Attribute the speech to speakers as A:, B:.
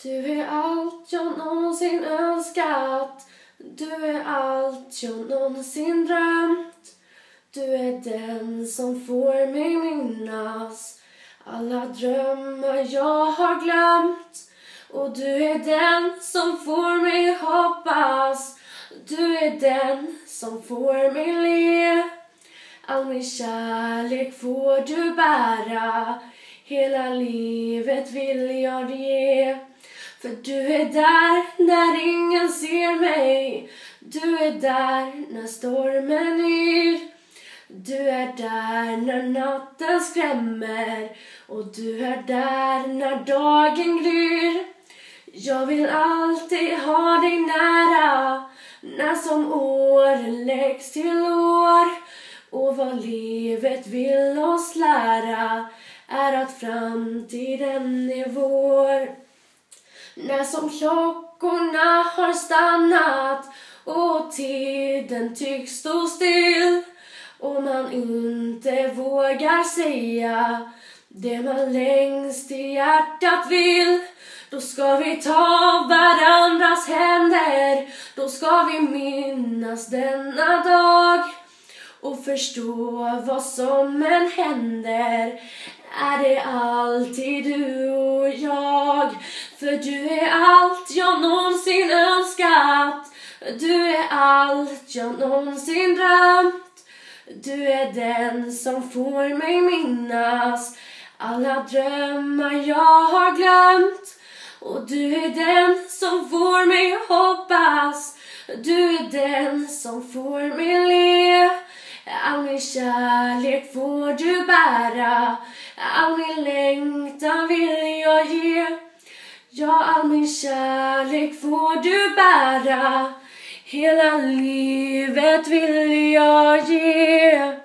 A: Du är allt jag någonsin önskat. Du är allt jag någonsin drömt. Du är den som får mig minnas alla drömmar jag har glömt. Och du är den som får mig hoppas. Du är den som får mig le. All min kärlek får du bära. Hela livet vill jag ge. För du är där när ingen ser mig. Du är där när stormen yr. Du är där när natten skrämmer. Och du är där när dagen gryr. Jag vill alltid ha dig nära. När som åren läggs till år. Och vad livet vill oss lära är att framtiden är vår. När som klockorna har stannat och tiden tycks stå still och man inte vågar säga det man längst i hjärtat vill. Då ska vi ta varandras händer, då ska vi minnas denna dag och förstå vad som än händer. Är det alltid du och jag? För du är allt jag någonsin önskat. Du är allt jag någonsin drömt. Du är den som får mig minnas alla drömmar jag har glömt. Och du är den som får mig hoppas. Du är den som får mig le. All min kärlek får du bära. All min längtan vill jag ge. Ja, all min kärlek får du bära. Hela livet vill jag ge.